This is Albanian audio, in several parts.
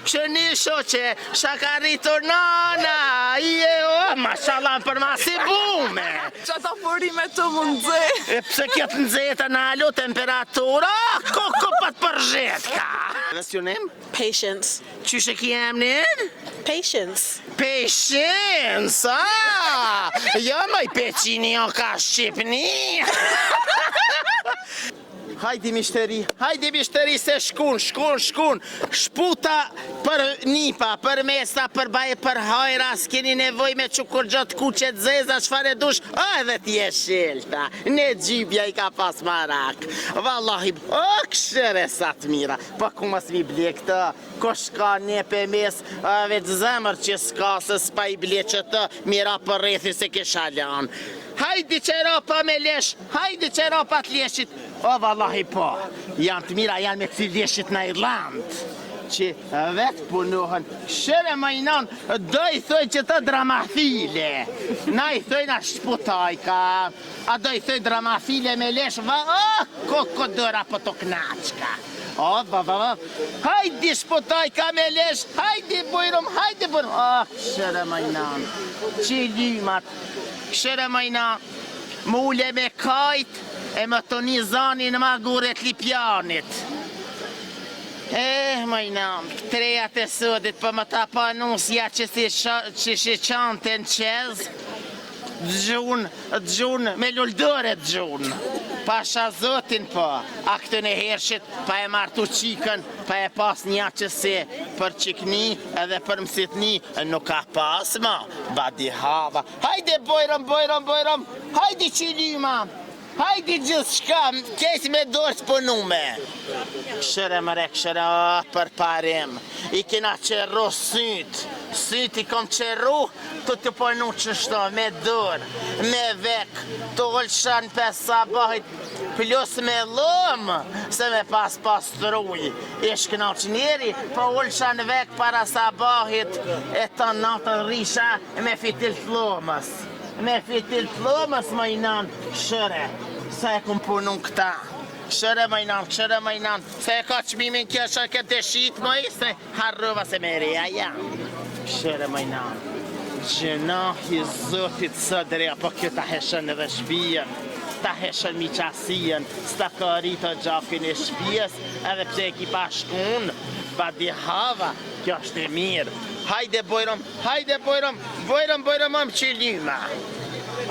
Shëni shoqe, shaka rritur nana, mashallah për ma si bume. Qa ta forime të më nëzhe? E pse kjetë nëzheta në alo temperatura, koko pat përzhet ka. What's your name? Patience. Qyshe ki emnin? Patience. Patience, jo moj peqini o ka Shqipni. Hajdi mishteri se shkun, shputa për nipa, për mesa, për baje, për hajra, s'keni nevoj me qukur gjatë kuqet zeza, shfare dush, edhe t'je shilta, ne gjibja I ka pas marak, vallahi, këshere sa t'mira, po ku mas mi ble këta, ko shka ne për mes, veç zemër që s'ka, se s'pa I ble që të, mira për rethi se kisha lan. Hajdi qera pa me lesh, hajdi qera pa t'leshit. O, vallahi po, janë të mira, janë me kësi leshit në Irland. Që vetë punohen, shere majnon, do I thoj që të dramafile. Na I thoj na shputajka, a do I thoj dramafile me lesh, koko dëra po të knaqka. O, hajdi shputajka me lesh, hajdi bujrum, shere majnon, që lymat. Këshere majna, mule me kajt e më të një zani në maguret lipjanit. Majna, trejat e sëdit për më ta panusja që shi qante në qez, gjun, me lullëdore gjun. Pasha zotin po, a këtë në hershit pa e martu qikën, pa e pas një qëse për qikni edhe për mësitni, nuk ka pas ma, badi hava. Hajde bojrëm, hajde qilima, hajde gjithë shka, kes me dorë s'punume. Këshere mëre, për parim, I kena qerru syt I kom qerru, të të punu qështo, me dorë, me vek, të ullëshan për sabahit, plus me lëmë, se me pas truj. Ish këna që njeri, po ullëshan vek para sabahit, e të natën risha me fitil flomës. Me fitil flomës, më inan, këshere, sa e kum punu këta. Këshere majnan, se e ka qmimin kjo që këtë shqit më I, se harrova se me reja jam. Këshere majnan, gjenahi zotit sëdre, apo kjo ta heshën edhe shpijen, ta heshën miqasien, s'ta ka rritë gjakin e shpijes, edhe pse e ki pa shkun, badi hava, kjo është e mirë. Hajde bojrëm, am qilima.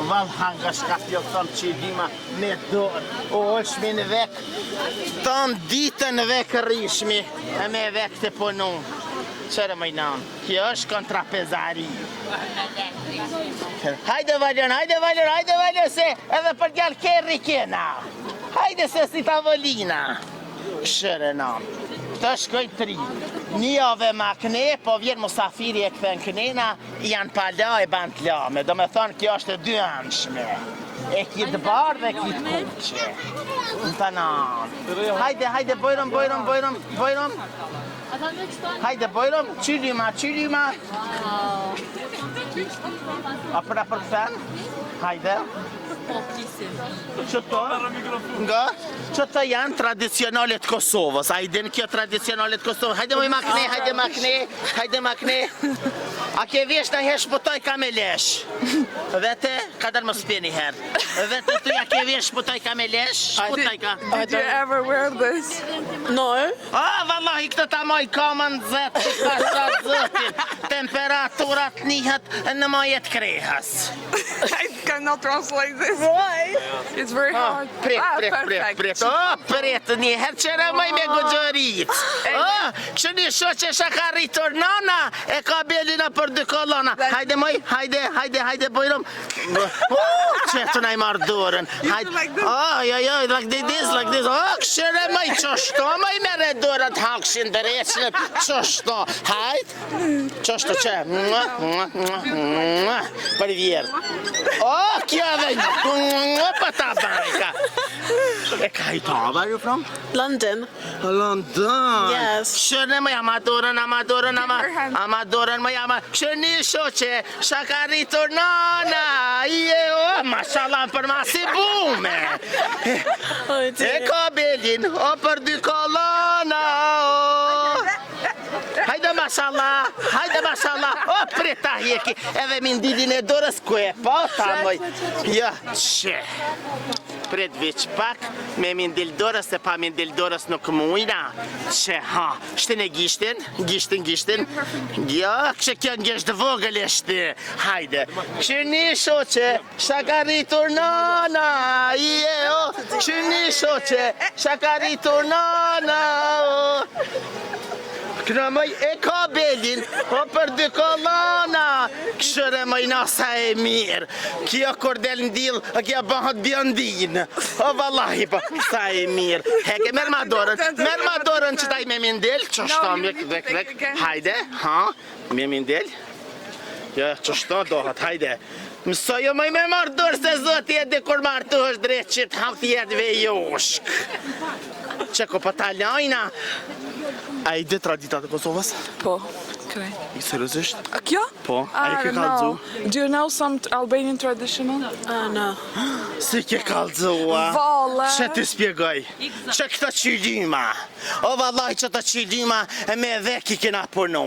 Val hanga shka fjotëm qilima me dorë, o është në vek, ton ditën vek rishmi, e me vek të punu. Qërë majnan, kjo është kontrapezari. Hajde valion, se edhe për gjallë kerri kena. Hajde se si tavolina. Qërë nan, të shkoj tri. Një ove makne, po vjen musafiri e këthen kënena, janë pala e band lame. Do me thonë, kjo është e dy anshme. E kitë barë dhe kitë kuqe. Në të nanë. Hajde, bojrëm. Hajde, bojrëm, qylima. A për këthen? Hajde. Qëto? Nga? Qëto janë tradicionalet Kosovës. A I din kjo tradicionalet Kosovës? Hajde makne. A ke vesh në hesh pëtoj ka me lesh? Vete, kadar më spini herë. Vete, tu ja ke vesh pëtoj ka me lesh? Did you ever wear this? No. Vallahi këtë ta moj kamën zëtë, pasat zëtin. Temperaturat njët në majet krehas. I cannot translate this. Why? It's very hard. Pret, një herë qëra maj me gëgjërit. Kështë një shoqe shaka rritur nana, e ka belina për dy kolona. Hajde, bojrëm. Qëtë na I marrë dorën. Like this. Kështë maj qështo, maj mere dorët hakshin dëreshnet, qështo. Qështo që? Për vjerë. Kjo dhe pa ta bajka. E ka I ta, where are you from? London. London. Yes. Shërne më amadorën, më Kështë një shoqe, shaka rritur nana, mashallah për ma si bume. E ka belin, o për dy kolona, Hajde mashallah, hajde mashallah. O, prita hjeki, edhe mi ndidin e dorës ku e po, ta moj. Ja, që. Pret veç pak, me mi ndil dorës, se pa mi ndil dorës nuk mujna. Që, ha, shtin e gishtin. Ja, kështë kjo ngesht vogël e shti. Hajde. Kështë një shoqe, shakaritur nana, kështë një shoqe, shakaritur nana, Këna mëj e ka belin, o për dy kolana, këshëre mëj nasa e mirë, kjo kur del ndil, kjo bëhat bjondin, o vallahi pa, sa e mirë, heke, merë ma dorën që taj me mindel, që shto, vek, hajde, ha, me mindel, ja, që shto dohat, hajde, mësojo mëj me marrë dorë se zoti e dhe kur marrë të është drejtë që të haftë jetë vejoshk, që ko për talajna. A i dhe traditat e Kosovës? Po, okay. I seriozisht? Kjo? Po, a i ke kallëzu? Do you know some Albanian traditional? No. Si ke kallëzua? Valla. Që ti spjegoj? Që këta qilima? O vallaj që të qilima me veki kena punu.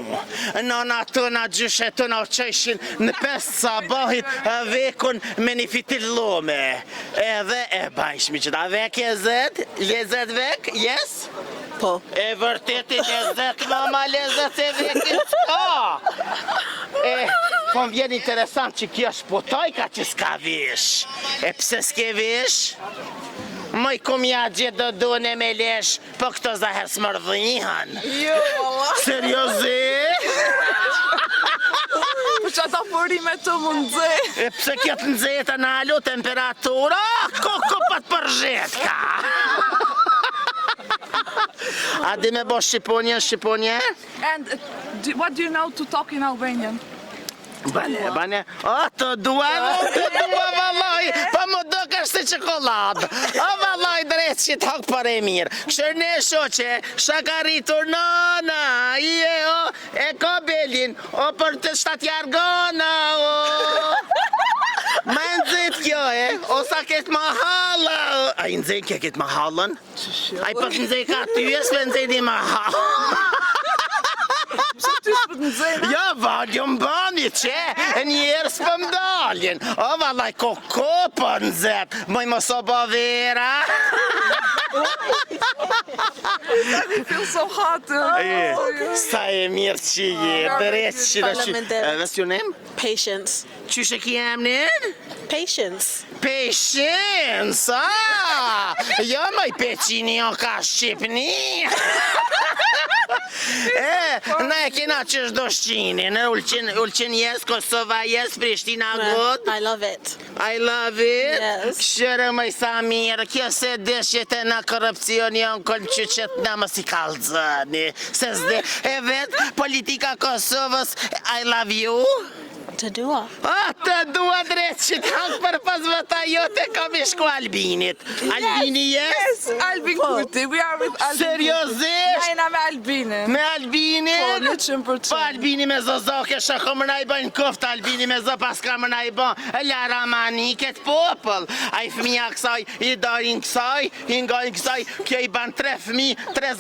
Nana tëna gjyshe tëna qeshin në 5 sabahit vekun me një fitil lome. Edhe e bajshmi që ta vek e zed? Lezet vek? Yes? Po. E vërtet e lezet, mama lezet e vekin s'ka. Po më vjen interesant që kjo shpotojka që s'ka vish. E pse s'ke vish? Moj kum ja gjithë do dune me lesh, po këto zaher s'mërdhihan. Jo, valla. Seriozisht? Po që ata përime të më nëzhe. E pse kjo të nëzheta në alu temperatura? Ko pat përzhet ka. A di me bo Shqiponje? And what do you know to talk in Albanian? Bane, o të dua vallaj, pa më do kështë të qokoladë. O vallaj drejtë që të hakë për e mirë. Këshërne shoqe, shakaritur nana, e ka belin, o për të shtatë jargona, Ma nëzit kjo o sa ketë mahalla. A i nëzit kjo ketë mahallën? A i për nëzit ka ty e s'pe nëzit i mahallën. Pse ty s'pët nëzhena? Ja, valju mbani që, njerë s'pëm daljen. O, vallaj, koko për nëzit, moj mos o bavera. I feel so hot. Sa e mirë që je, drejt që da që. What's your name? Patience. Qyshe ki emnin? Patience. Patience, jo moj peqini o ka Shqipni. Na e kena qështë do shqini, në Ulqin yes, Kosova yes, Prishtina good. I love it. I love it. Yes. Këshërë mëj sa mirë, kjo se deshjet e na korupcion janë kënë që qëtë na më si kalzëni. Se zde, e vetë, politika Kosovës, I love you. Të dua. Të dua drejt që të hangë për pas vëta jote kam i shku Albinit. Albini yes? Yes, Albin Kurti. We are with Albin. Seriozisht? Najna me Albinin. Me Albinin? Po, 100%. Po Albini me zozoke shako më na i bëjnë koft, Albini me zo pas ka më na i bëjnë. La ramaniket popël. A i fëmija kësaj, i darin kësaj, i ngajnë kësaj, kjo i banë 3 fëmi, 3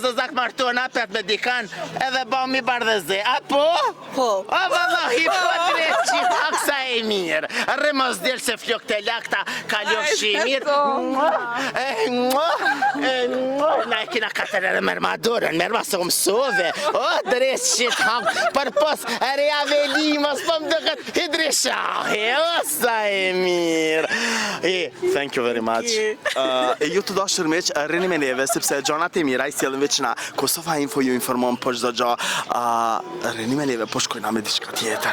zozak martona, 5 me dikan, edhe ba mi bardheze. A po? Po. O valla, i po drejt që taksa e mirë. Rëmës delë se flok të lakta, ka ljof shimir. Na e kina 4 herë mërmadurën, mërma së mësove. O, drejt që takë, për pos reavelimës, për më dëkët hidrishahi. O, sa e mirë. Thank you very much. E ju të dashër meq, rrini me neve, sepse gjonat e mira i sjellën veç na Kosova Info ju informon për çdo gjë. Rrini me neve, po shkojna me diçka tjetër.